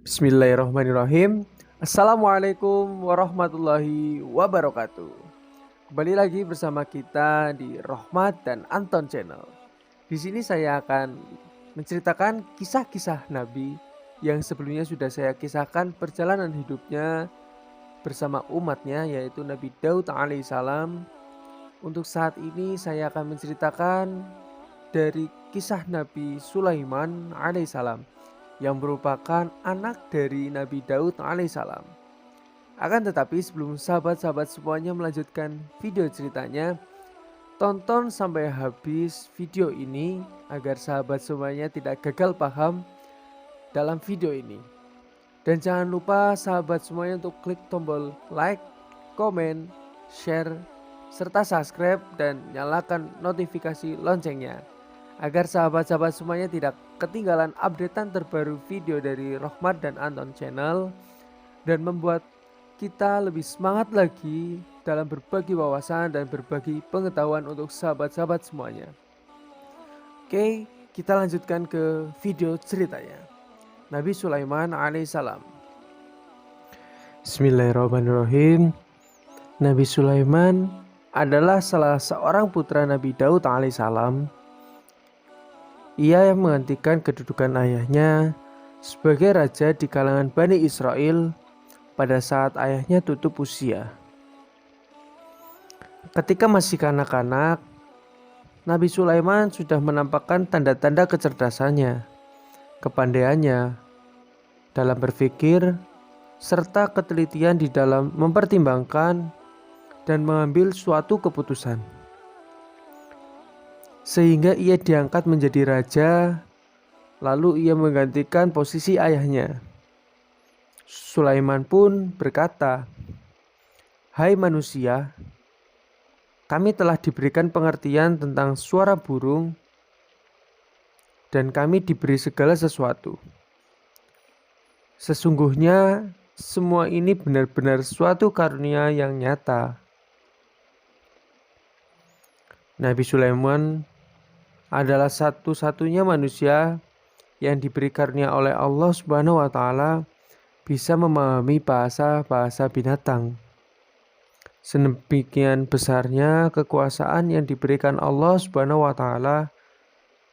Bismillahirrahmanirrahim. Assalamualaikum warahmatullahi wabarakatuh. Kembali lagi bersama kita di Rohmat dan Anton Channel. Di sini saya akan menceritakan kisah-kisah Nabi yang sebelumnya sudah saya kisahkan perjalanan hidupnya bersama umatnya, yaitu Nabi Daud alaihissalam. Untuk saat ini saya akan menceritakan dari kisah Nabi Sulaiman alaihissalam yang merupakan anak dari Nabi Daud alaihissalam. Akan tetapi sebelum sahabat-sahabat semuanya melanjutkan video ceritanya, tonton sampai habis video ini agar sahabat semuanya tidak gagal paham dalam video ini. Dan jangan lupa sahabat semuanya untuk klik tombol like, komen, share, serta subscribe dan nyalakan notifikasi loncengnya agar sahabat-sahabat semuanya tidak ketinggalan updatean terbaru video dari Rohmat dan Anton Channel dan membuat kita lebih semangat lagi dalam berbagi wawasan dan berbagi pengetahuan untuk sahabat-sahabat semuanya. Oke, kita lanjutkan ke video ceritanya. Nabi Sulaiman alaihissalam. Bismillahirrahmanirrahim. Nabi Sulaiman adalah salah seorang putra Nabi Daud alaihissalam. Ia yang menggantikan kedudukan ayahnya sebagai raja di kalangan Bani Israel pada saat ayahnya tutup usia. Ketika masih kanak-kanak, Nabi Sulaiman sudah menampakkan tanda-tanda kecerdasannya, kepandaiannya dalam berpikir, serta ketelitian di dalam mempertimbangkan dan mengambil suatu keputusan. Sehingga ia diangkat menjadi raja, lalu ia menggantikan posisi ayahnya. Sulaiman pun berkata, "Hai manusia, kami telah diberikan pengertian tentang suara burung dan kami diberi segala sesuatu. Sesungguhnya semua ini benar-benar suatu karunia yang nyata." Nabi Sulaiman adalah satu-satunya manusia yang diberi karunia oleh Allah Subhanahu wa taala bisa memahami bahasa-bahasa binatang. Sedemikian besarnya kekuasaan yang diberikan Allah Subhanahu wa taala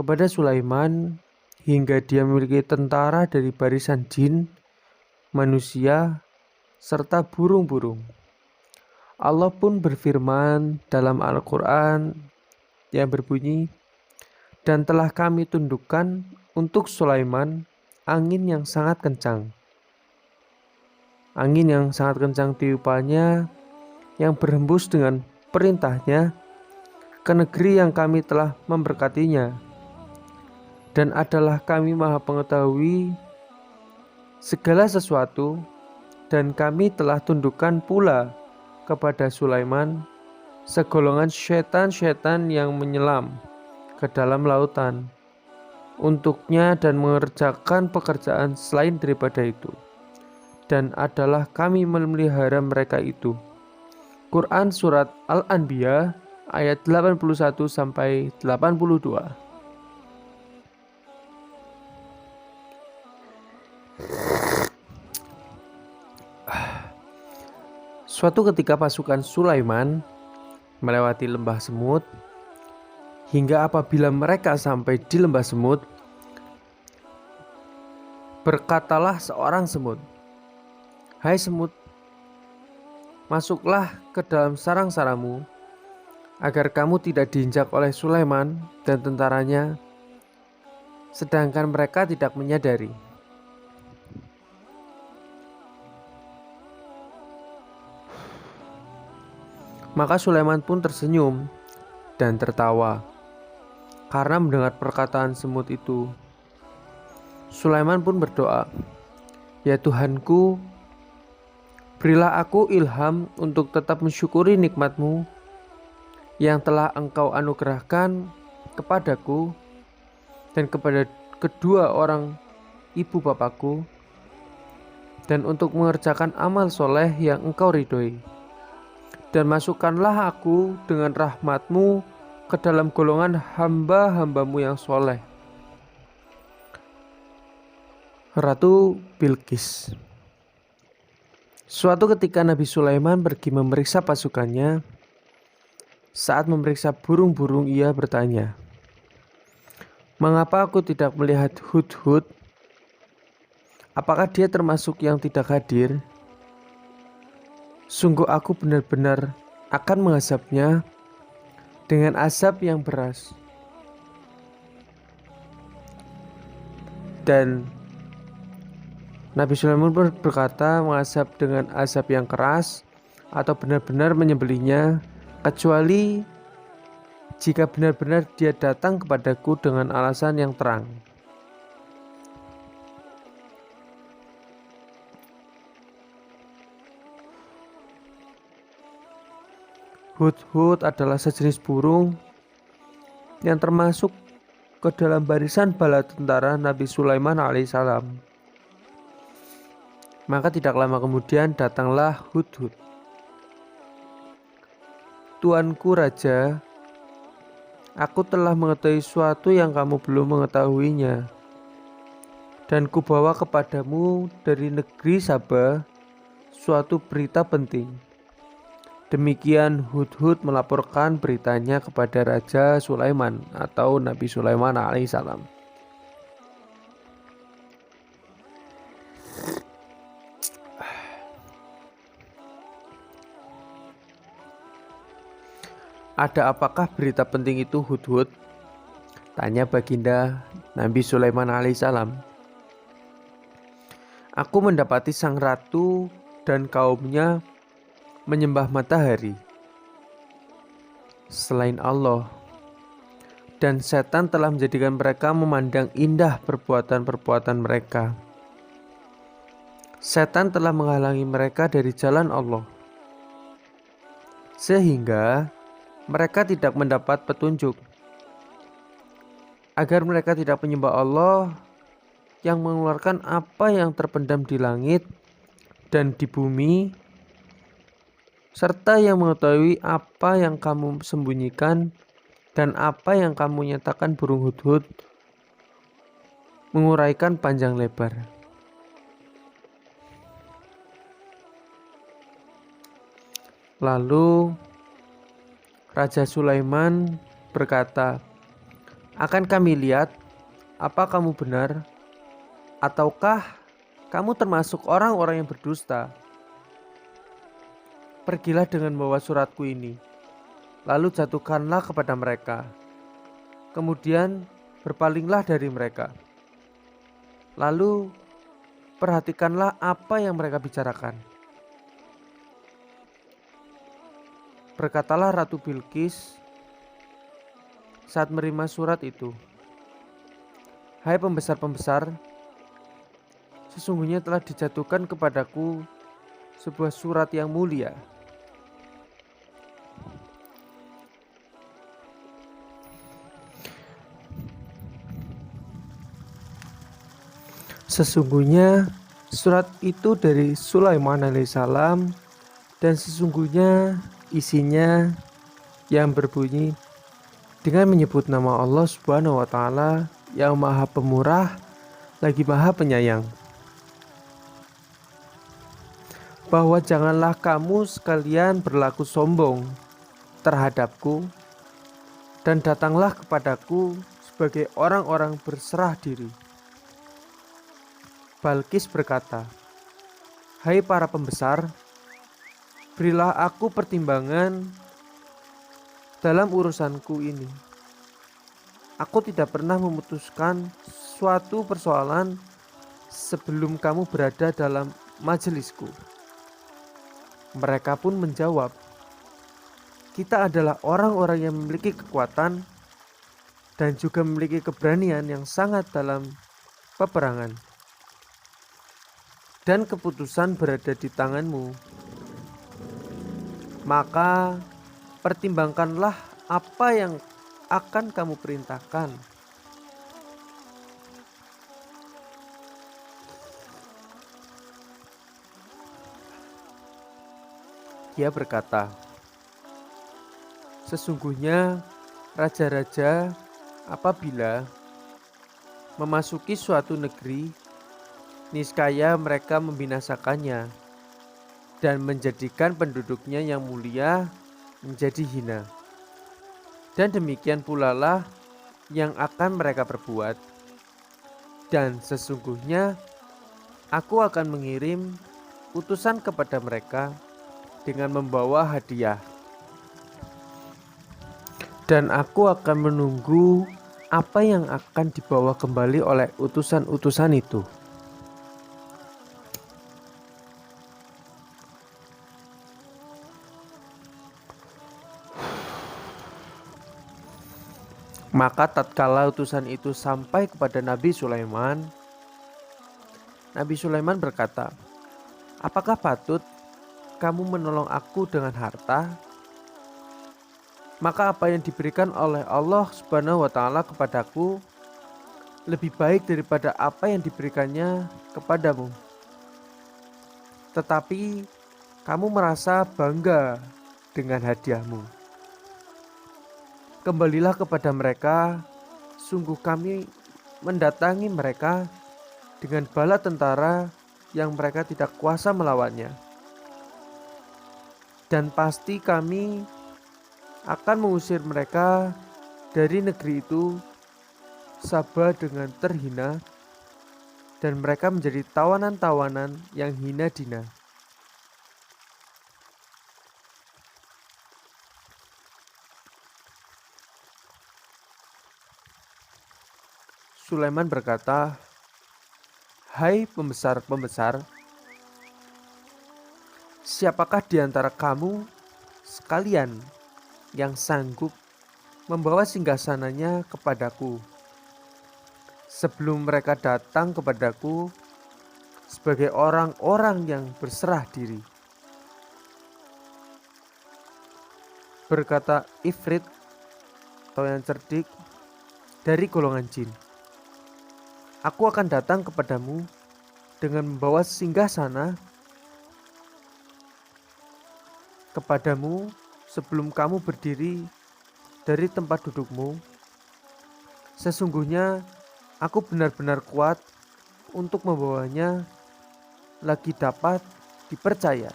kepada Sulaiman hingga dia memiliki tentara dari barisan jin, manusia, serta burung-burung. Allah pun berfirman dalam Al-Quran yang berbunyi, "Dan telah kami tundukkan untuk Sulaiman angin yang sangat kencang." Angin yang sangat kencang tiupannya yang berhembus dengan perintahnya ke negeri yang kami telah memberkatinya. Dan adalah kami maha pengetahui segala sesuatu, dan kami telah tundukkan pula kepada Sulaiman segolongan syaitan-syaitan yang menyelam ke dalam lautan untuknya dan mengerjakan pekerjaan selain daripada itu, dan adalah kami memelihara mereka itu. Quran Surat Al-Anbiya ayat 81 sampai 82. Suatu ketika pasukan Sulaiman melewati lembah semut. Hingga apabila mereka sampai di lembah semut, berkatalah seorang semut, "Hai semut, masuklah ke dalam sarang-sarangmu, agar kamu tidak diinjak oleh Sulaiman dan tentaranya, sedangkan mereka tidak menyadari." Maka Sulaiman pun tersenyum dan tertawa karena mendengar perkataan semut itu. Sulaiman pun berdoa, "Ya Tuhanku, berilah aku ilham untuk tetap mensyukuri nikmat-Mu yang telah Engkau anugerahkan kepadaku dan kepada kedua orang ibu bapakku, dan untuk mengerjakan amal soleh yang Engkau ridhoi. Dan masukkanlah aku dengan rahmat-Mu ke dalam golongan hamba-hamba-Mu yang soleh." Ratu Bilqis. Suatu ketika Nabi Sulaiman pergi memeriksa pasukannya. Saat memeriksa burung-burung, ia bertanya, "Mengapa aku tidak melihat Hudhud? Apakah dia termasuk yang tidak hadir? Sungguh aku benar-benar akan mengazabnya dengan azab yang beras." Dan Nabi Sulaiman berkata, mengazab dengan azab yang keras atau benar-benar menyembelihnya, kecuali jika benar-benar dia datang kepadaku dengan alasan yang terang. Hudhud adalah sejenis burung yang termasuk ke dalam barisan bala tentara Nabi Sulaiman alaihissalam. Maka tidak lama kemudian datanglah Hudhud. "Tuanku Raja, aku telah mengetahui sesuatu yang kamu belum mengetahuinya, dan kubawa kepadamu dari negeri Sabah suatu berita penting." Demikian Hudhud melaporkan beritanya kepada Raja Sulaiman atau Nabi Sulaiman alaihissalam. "Ada apakah berita penting itu, Hudhud?" tanya baginda Nabi Sulaiman alaihissalam. "Aku mendapati sang ratu dan kaumnya menyembah matahari selain Allah, dan setan telah menjadikan mereka memandang indah perbuatan-perbuatan mereka. Setan telah menghalangi mereka dari jalan Allah, sehingga mereka tidak mendapat petunjuk. Agar mereka tidak menyembah Allah yang mengeluarkan apa yang terpendam di langit dan di bumi, serta yang mengetahui apa yang kamu sembunyikan dan apa yang kamu nyatakan." Burung Hudhud menguraikan panjang lebar. Lalu Raja Sulaiman berkata, "Akan kami lihat apa kamu benar, ataukah kamu termasuk orang-orang yang berdusta. Pergilah dengan membawa suratku ini, lalu jatuhkanlah kepada mereka. Kemudian berpalinglah dari mereka. Lalu perhatikanlah apa yang mereka bicarakan." Berkatalah Ratu Bilqis saat menerima surat itu, "Hai pembesar-pembesar, sesungguhnya telah dijatuhkan kepadaku sebuah surat yang mulia. Sesungguhnya surat itu dari Sulaiman alaihissalam, dan sesungguhnya isinya yang berbunyi dengan menyebut nama Allah Subhanahu wa Ta'ala yang Maha Pemurah lagi Maha Penyayang, bahwa janganlah kamu sekalian berlaku sombong terhadapku, dan datanglah kepadaku sebagai orang-orang berserah diri." Bilqis berkata, "Hai para pembesar, berilah aku pertimbangan dalam urusanku ini. Aku tidak pernah memutuskan suatu persoalan sebelum kamu berada dalam majelisku." Mereka pun menjawab, "Kita adalah orang-orang yang memiliki kekuatan dan juga memiliki keberanian yang sangat dalam peperangan, dan keputusan berada di tanganmu. Maka pertimbangkanlah apa yang akan kamu perintahkan." Dia berkata, "Sesungguhnya raja-raja apabila memasuki suatu negeri niscaya mereka membinasakannya dan menjadikan penduduknya yang mulia menjadi hina. Dan demikian pula lah yang akan mereka perbuat. Dan sesungguhnya aku akan mengirim utusan kepada mereka dengan membawa hadiah. Dan aku akan menunggu apa yang akan dibawa kembali oleh utusan-utusan itu. Maka tatkala utusan itu sampai kepada Nabi Sulaiman, Nabi Sulaiman berkata, "Apakah patut kamu menolong aku dengan harta? Maka apa yang diberikan oleh Allah Subhanahu wa Ta'ala kepadaku lebih baik daripada apa yang diberikannya kepadamu. Tetapi kamu merasa bangga dengan hadiahmu. Kembalilah kepada mereka, sungguh kami mendatangi mereka dengan bala tentara yang mereka tidak kuasa melawannya. Dan pasti kami akan mengusir mereka dari negeri itu Sabah dengan terhina, dan mereka menjadi tawanan-tawanan yang hina dina." Sulaiman berkata, "Hai pembesar-pembesar, siapakah di antara kamu sekalian yang sanggup membawa singgasananya kepadaku sebelum mereka datang kepadaku sebagai orang-orang yang berserah diri?" Berkata Ifrit atau yang cerdik dari golongan jin, "Aku akan datang kepadamu dengan membawa singgasana kepadamu sebelum kamu berdiri dari tempat dudukmu. Sesungguhnya aku benar-benar kuat untuk membawanya lagi dapat dipercaya."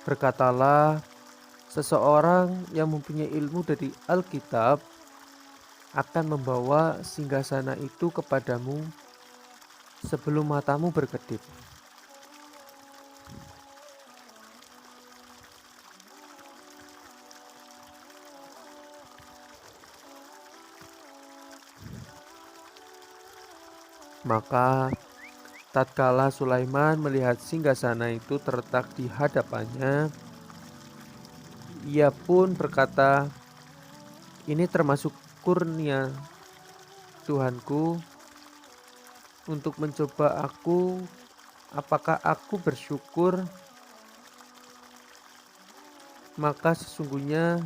Berkatalah seseorang yang mempunyai ilmu dari Alkitab akan membawa singgasana itu kepadamu sebelum matamu berkedip. Maka tatkala Sulaiman melihat singgasana itu terletak di hadapannya, ia pun berkata, "Ini termasuk kurnia Tuhanku untuk mencoba aku, apakah aku bersyukur? Maka sesungguhnya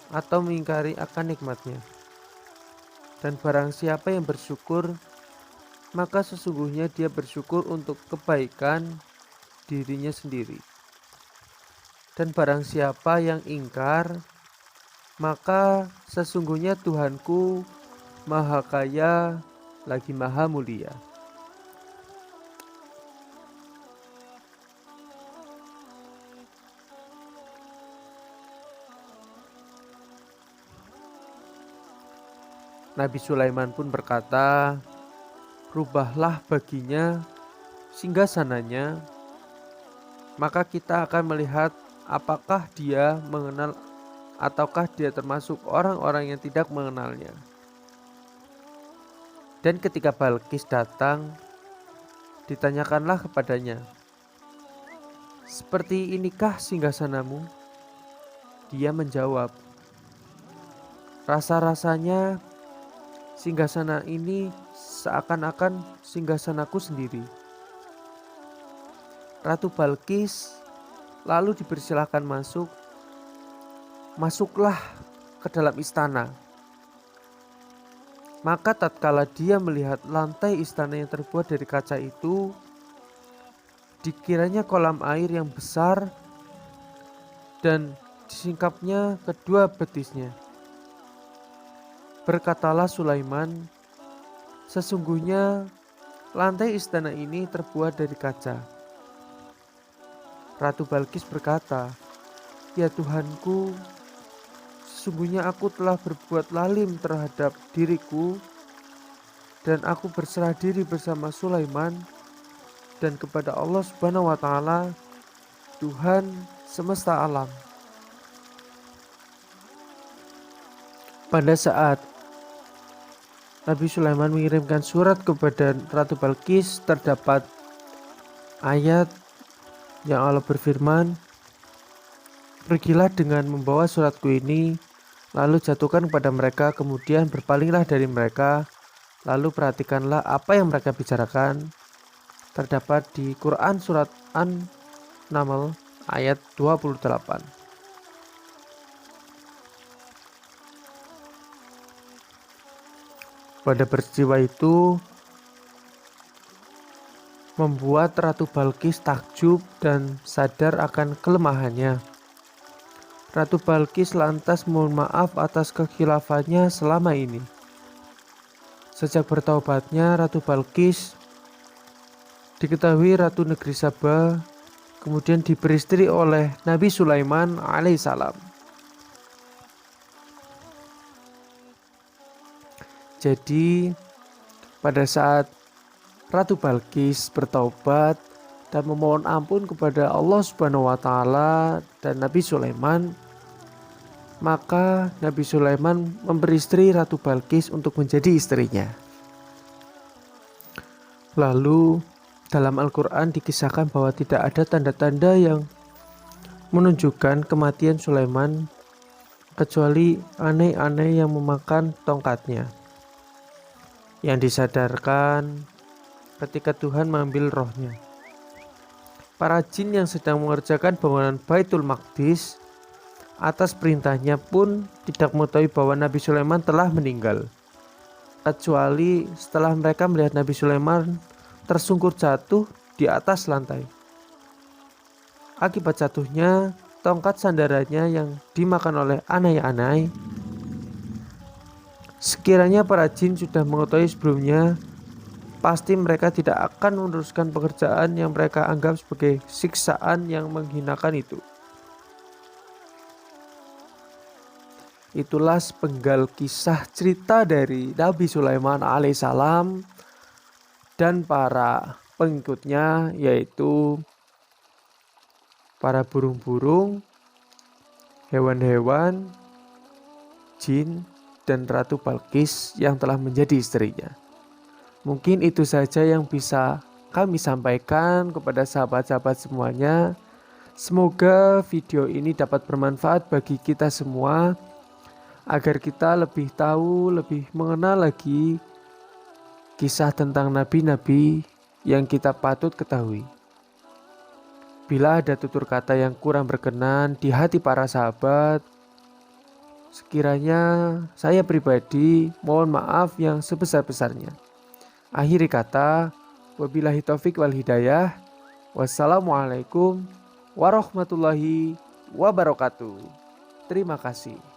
atau mengingkari akan nikmatnya. Dan barang siapa yang bersyukur, maka sesungguhnya dia bersyukur untuk kebaikan dirinya sendiri. Dan barang siapa yang ingkar, maka sesungguhnya Tuhanku Maha Kaya lagi Maha Mulia." Nabi Sulaiman pun berkata, "Rubahlah baginya singgasananya, maka kita akan melihat apakah dia mengenal ataukah dia termasuk orang-orang yang tidak mengenalnya." Dan ketika Balkis datang, ditanyakanlah kepadanya, "Seperti inikah singgasanamu?" Dia menjawab, "Rasa-rasanya singgasana ini seakan-akan singgasanaku sendiri." Ratu Balkis lalu dipersilahkan masuk. "Masuklah ke dalam istana." Maka tatkala dia melihat lantai istana yang terbuat dari kaca itu, dikiranya kolam air yang besar dan disingkapnya kedua betisnya. Berkatalah Sulaiman, sesungguhnya lantai istana ini terbuat dari kaca. Ratu Balkis berkata, ya Tuhanku, sesungguhnya aku telah berbuat lalim terhadap diriku dan aku berserah diri bersama Sulaiman dan kepada Allah Subhanahu wa taala, Tuhan semesta alam. Pada saat Nabi Sulaiman mengirimkan surat kepada Ratu Balkis, terdapat ayat yang Allah berfirman, pergilah dengan membawa suratku ini, lalu jatuhkan kepada mereka, kemudian berpalinglah dari mereka, lalu perhatikanlah apa yang mereka bicarakan. Terdapat di Quran surat An-Naml ayat 28. Pada peristiwa itu membuat Ratu Balkis takjub dan sadar akan kelemahannya. Ratu Balkis lantas mohon maaf atas kekhilafannya selama ini. Sejak bertaubatnya Ratu Balkis diketahui Ratu Negeri Saba, kemudian diberi istri oleh Nabi Sulaiman alaihissalam. Jadi pada saat Ratu Balkis bertaubat dan memohon ampun kepada Allah Subhanahu wa taala dan Nabi Sulaiman, maka Nabi Sulaiman memberi istri Ratu Balkis untuk menjadi istrinya. Lalu dalam Al-Quran dikisahkan bahwa tidak ada tanda-tanda yang menunjukkan kematian Sulaiman kecuali aneh-aneh yang memakan tongkatnya, yang disadarkan ketika Tuhan mengambil rohnya. Para jin yang sedang mengerjakan bangunan Baitul Maqdis atas perintahnya pun tidak mengetahui bahwa Nabi Sulaiman telah meninggal, kecuali setelah mereka melihat Nabi Sulaiman tersungkur jatuh di atas lantai. Akibat jatuhnya, tongkat sandarannya yang dimakan oleh anai-anai. Sekiranya para jin sudah mengetahui sebelumnya, pasti mereka tidak akan meneruskan pekerjaan yang mereka anggap sebagai siksaan yang menghinakan itu. Itulah sepenggal kisah cerita dari Nabi Sulaiman alaihissalam dan para pengikutnya, yaitu para burung-burung, hewan-hewan, jin, dan Ratu Balkis yang telah menjadi istrinya. Mungkin itu saja yang bisa kami sampaikan kepada sahabat-sahabat semuanya. Semoga video ini dapat bermanfaat bagi kita semua, agar kita lebih tahu, lebih mengenal lagi kisah tentang nabi-nabi yang kita patut ketahui. Bila ada tutur kata yang kurang berkenan di hati para sahabat, sekiranya saya pribadi mohon maaf yang sebesar-besarnya. Akhiri kata, wabillahi taufik wal hidayah. Wassalamualaikum warahmatullahi wabarakatuh. Terima kasih.